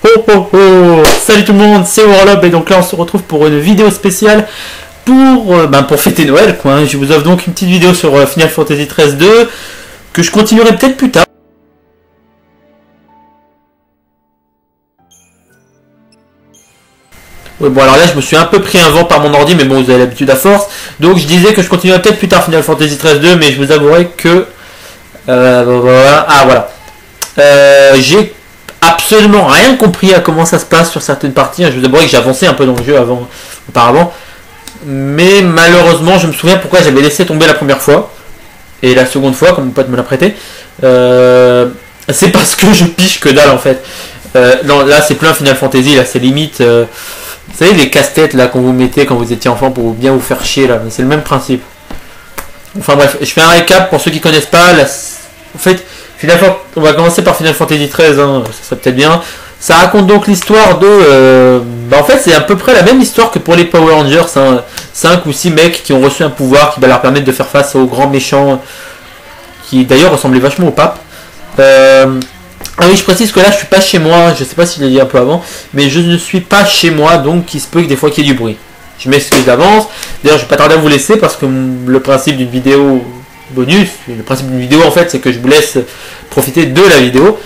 Oh oh oh. Salut tout le monde, c'est Warlob et donc là on se retrouve pour une vidéo spéciale pour fêter Noël quoi. Je vous offre donc une petite vidéo sur Final Fantasy XIII 2 que je continuerai peut-être plus tard. Ouais, bon alors là je me suis un peu pris un vent par mon ordi mais bon vous avez l'habitude à force. Donc je disais que je continuerai peut-être plus tard Final Fantasy XIII 2 mais je vous avouerai que... voilà. J'ai absolument rien compris à comment ça se passe sur certaines parties. Je vous avouerai que j'ai avancé un peu dans le jeu auparavant. Mais malheureusement, je me souviens pourquoi j'avais laissé tomber la première fois. Et la seconde fois, comme mon pote me l'a prêté. C'est parce que je piche que dalle en fait. Non, là c'est plein Final Fantasy, là c'est limite... vous savez les casse-têtes là qu'on vous mettait quand vous étiez enfant pour bien vous faire chier là. C'est le même principe. Enfin bref, je fais un récap pour ceux qui connaissent pas. En fait... on va commencer par Final Fantasy XIII, hein, ça serait peut-être bien. Ça raconte donc l'histoire de... en fait, c'est à peu près la même histoire que pour les Power Rangers. Hein. 5 ou 6 mecs qui ont reçu un pouvoir qui va leur permettre de faire face aux grands méchants, qui d'ailleurs ressemblaient vachement au pape. Ah oui, je précise que là, je suis pas chez moi. Je sais pas s'il l'a dit un peu avant, mais je ne suis pas chez moi, donc il se peut que des fois qu'il y ait du bruit. Je m'excuse d'avance. D'ailleurs, je vais pas tarder à vous laisser parce que le principe d'une vidéo... bonus, le principe d'une vidéo en fait c'est que je vous laisse profiter de la vidéo.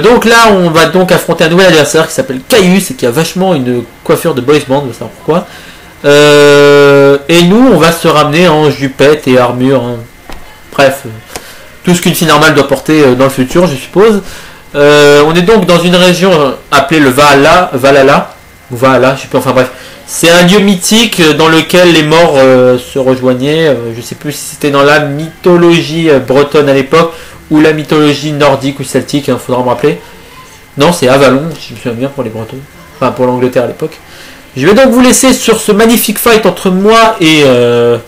Donc là on va donc affronter un nouvel adversaire qui s'appelle Caius et qui a vachement une coiffure de boys band, on va savoir pourquoi. Et nous on va se ramener en jupette et armure, hein. Bref, tout ce qu'une fille normale doit porter dans le futur je suppose. On est donc dans une région appelée le Valhalla, je sais pas, enfin bref. C'est un lieu mythique dans lequel les morts se rejoignaient. Je ne sais plus si c'était dans la mythologie bretonne à l'époque ou la mythologie nordique ou celtique, il faudra me rappeler. Non, c'est Avalon, si je me souviens bien pour les Bretons. Enfin, pour l'Angleterre à l'époque. Je vais donc vous laisser sur ce magnifique fight entre moi et... En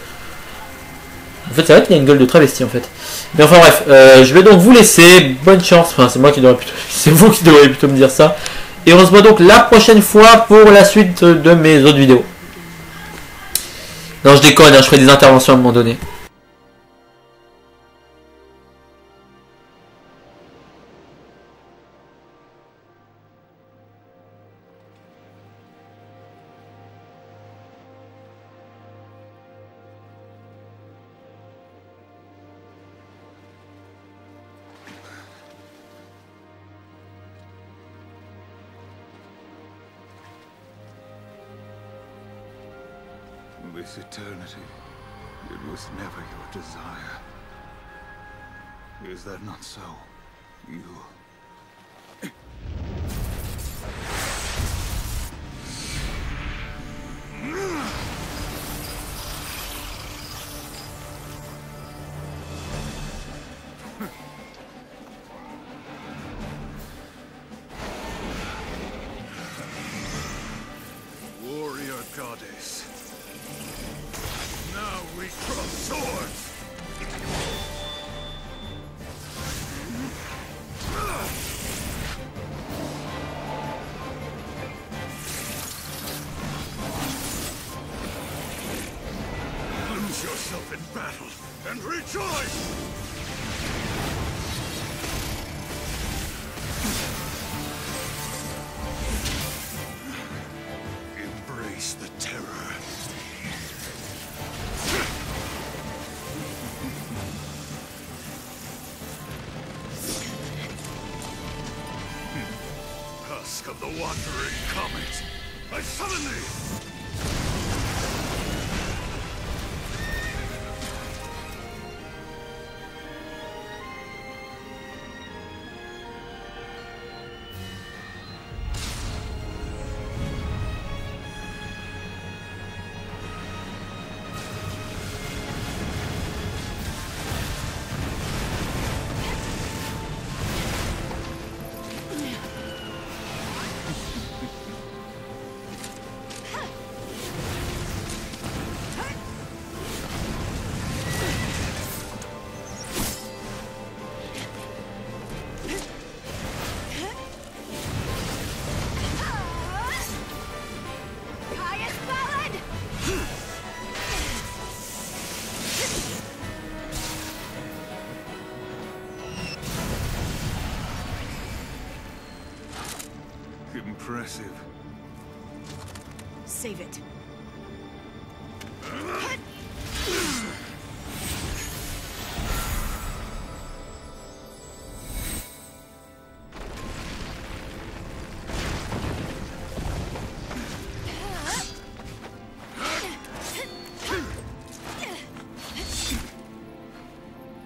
fait, c'est vrai qu'il y a une gueule de travesti en fait. Mais enfin bref, je vais donc vous laisser. Bonne chance. Enfin, c'est moi qui devrais plutôt... C'est vous qui devriez plutôt me dire ça. Et on se voit donc la prochaine fois pour la suite de mes autres vidéos. Non, je déconne, hein, je ferai des interventions à un moment donné. This eternity, it was never your desire. Is that not so? You... Warrior goddess. Now we cross swords! Lose yourself in battle and rejoice! Embrace the terror. Of the wandering comet, I summon thee! Impressive. Save it.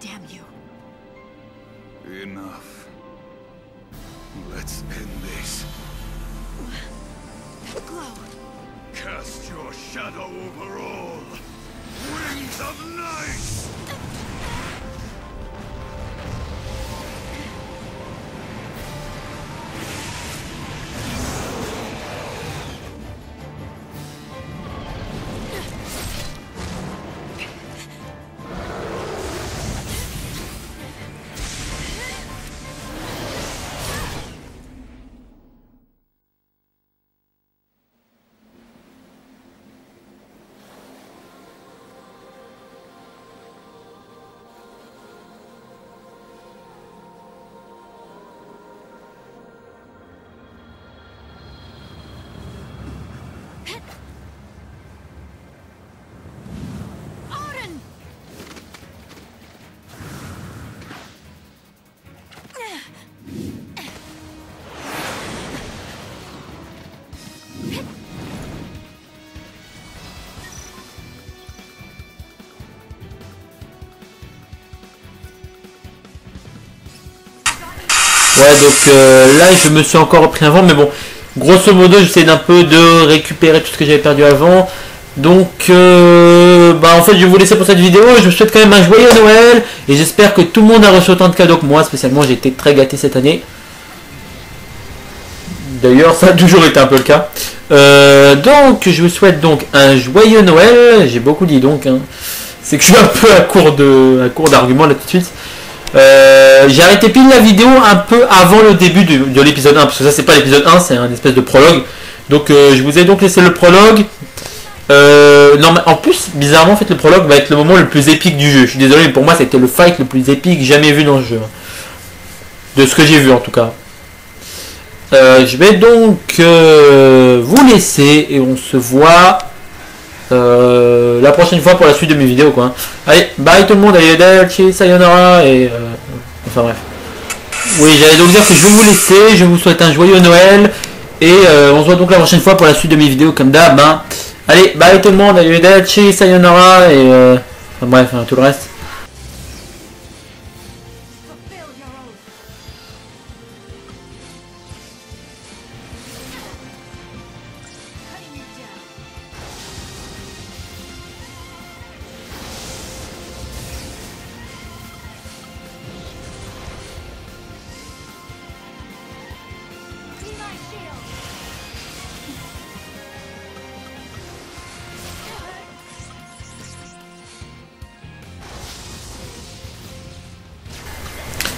Damn you. Enough. Let's end this. That glow. Cast your shadow over all. Wings of night! Auden! Ouais, donc là, je me suis encore repris avant, mais bon, grosso modo, j'essaie d'un peu de récupérer tout ce que j'avais perdu avant. Donc, bah en fait, je vais vous laisser pour cette vidéo. Je vous souhaite quand même un joyeux Noël, et j'espère que tout le monde a reçu autant de cadeaux que moi. Spécialement, j'ai été très gâté cette année. D'ailleurs, ça a toujours été un peu le cas. Donc, je vous souhaite donc un joyeux Noël. J'ai beaucoup dit donc, hein. C'est que je suis un peu à court d'arguments là tout de suite. J'ai arrêté pile la vidéo un peu avant le début de l'épisode 1, parce que ça c'est pas l'épisode 1, c'est un espèce de prologue. Donc je vous ai donc laissé le prologue. Non, mais en plus, bizarrement, en fait, le prologue va être le moment le plus épique du jeu. Je suis désolé, mais pour moi c'était le fight le plus épique jamais vu dans le jeu. De ce que j'ai vu en tout cas. Je vais donc vous laisser et on se voit la prochaine fois pour la suite de mes vidéos quoi. Allez, bye tout le monde, arrivederci, sayonara et enfin bref. Oui, j'allais donc dire que je vais vous laisser, je vous souhaite un joyeux Noël et on se voit donc la prochaine fois pour la suite de mes vidéos comme d'hab. Hein. Allez, bye tout le monde, arrivederci, sayonara et enfin bref, hein, tout le reste.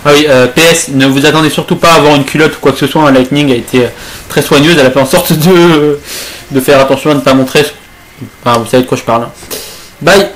Ah oui, PS, ne vous attendez surtout pas à avoir une culotte ou quoi que ce soit. Lightning a été très soigneuse, elle a fait en sorte de faire attention à ne pas montrer. Enfin, vous savez de quoi je parle. Bye.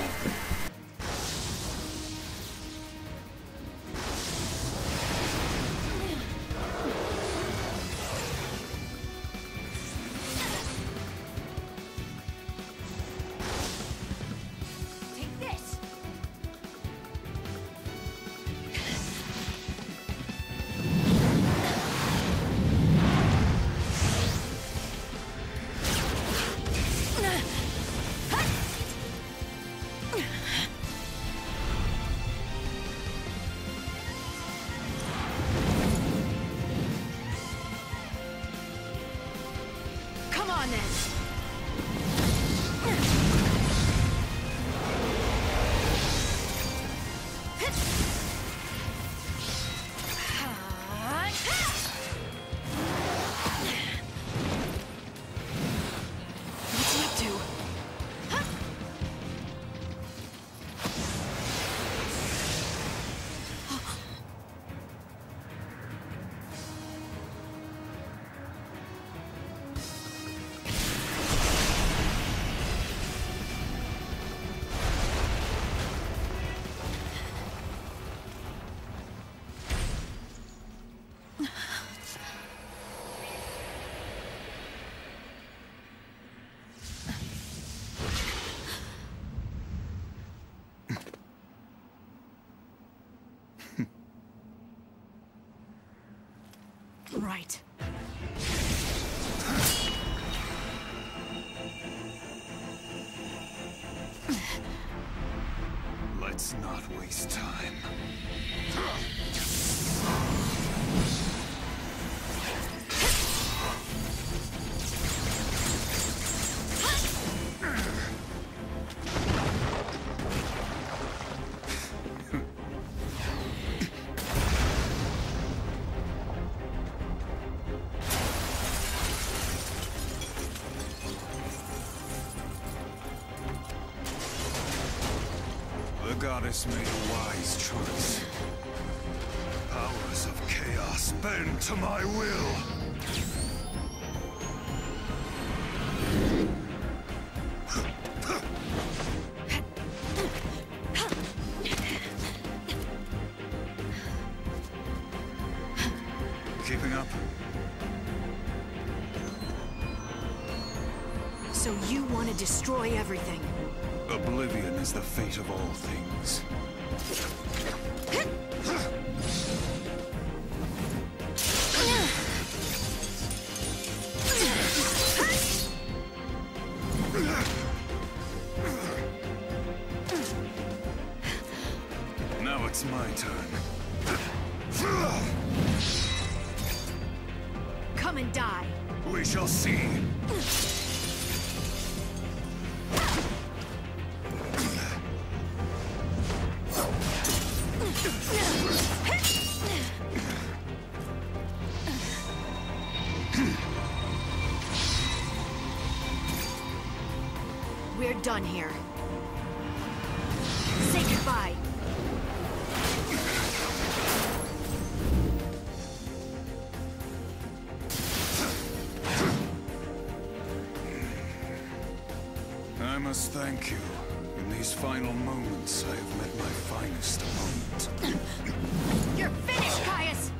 Come on then. What's he up to? Right. Let's not waste time. The goddess made a wise choice. Powers of chaos bend to my will. Keeping up? So you want to destroy everything? Oblivion is the fate of all things. Now it's my turn. Come and die. We shall see. We're done here. Say goodbye. I must thank you. In these final moments, I have met my finest moment. You're finished, Caius!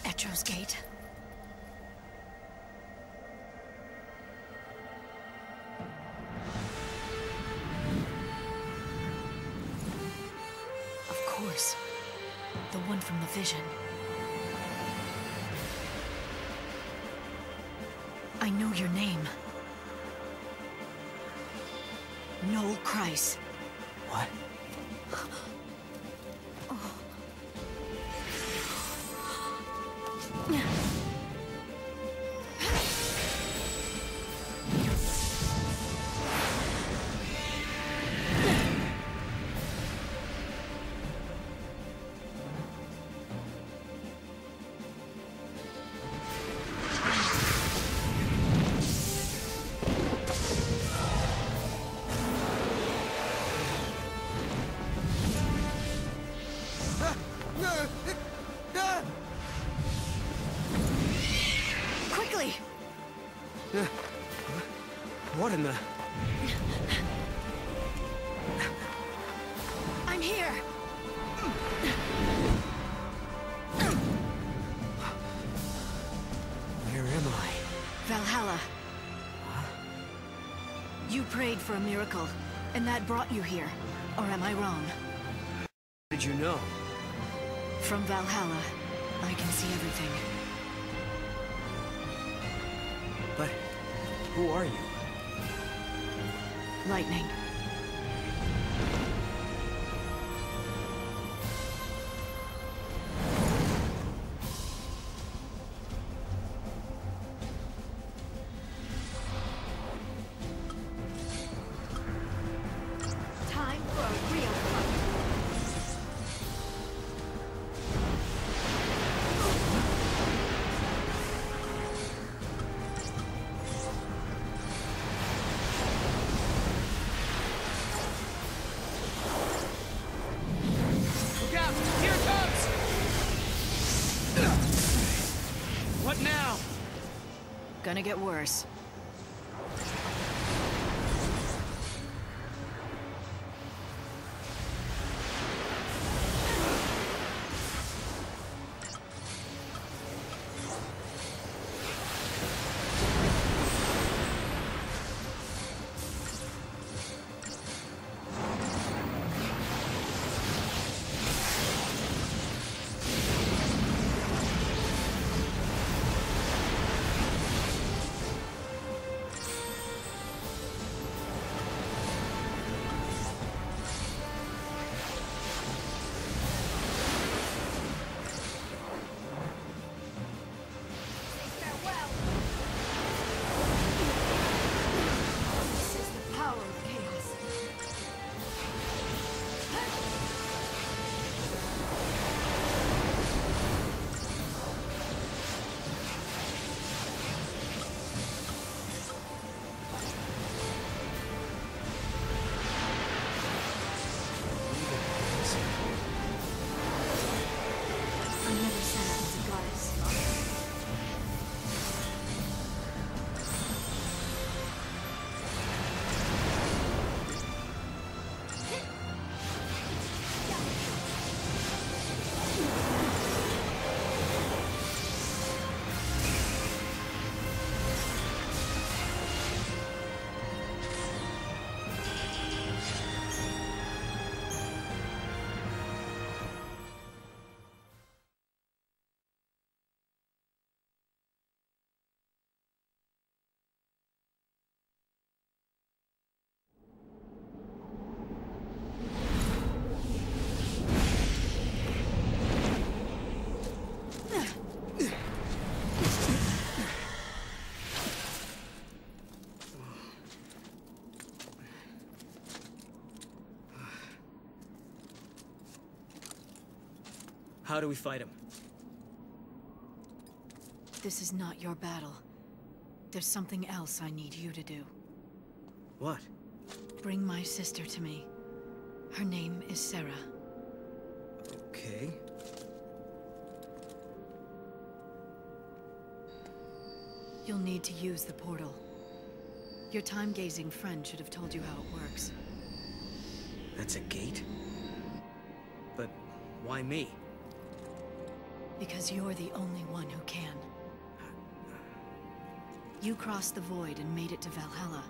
Etro's Gate. Of course. The one from the vision. I know your name. Noel Kryce. What? Quickly! What in the... I'm here! Where am I? Valhalla. You prayed for a miracle, and that brought you here. Or am I wrong? How did you know? From Valhalla, I can see everything. But who are you? Lightning. Time for a real fight. Gonna get worse. How do we fight him? This is not your battle. There's something else I need you to do. What? Bring my sister to me. Her name is Sarah. Okay. You'll need to use the portal. Your time-gazing friend should have told you how it works. That's a gate? But why me? Because you're the only one who can. You crossed the void and made it to Valhalla.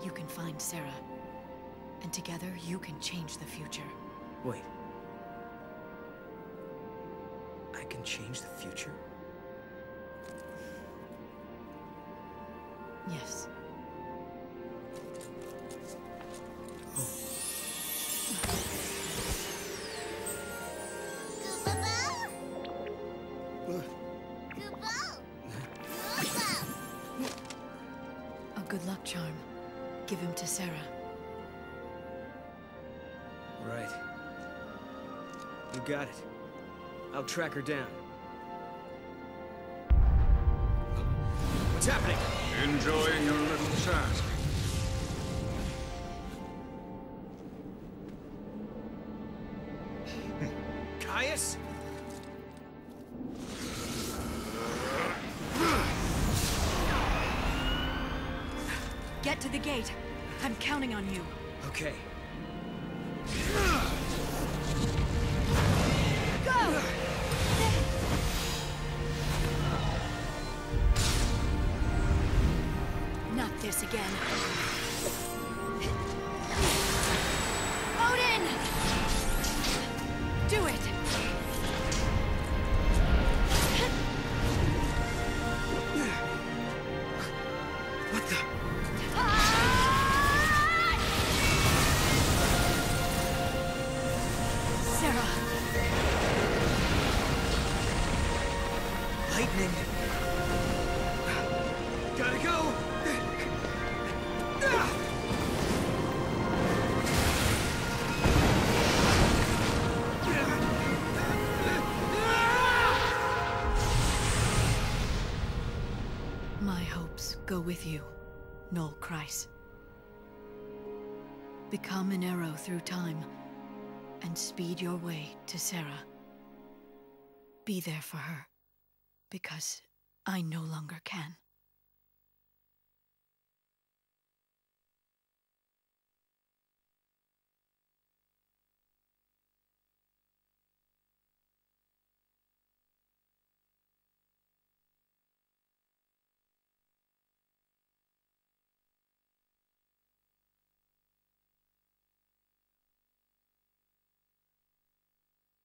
You can find Sarah. And together, you can change the future. Wait. I can change the future? Yes. A good luck charm. Give him to Sarah. Right. You got it. I'll track her down. What's happening? Enjoying your little task. Caius? Get to the gate. I'm counting on you. Okay. Go! Not this again. Odin! Do it! What the? Sarah! Lightning. Gotta go! My hopes go with you, Noel Kreis. Become an arrow through time, and speed your way to Sarah. Be there for her, because I no longer can.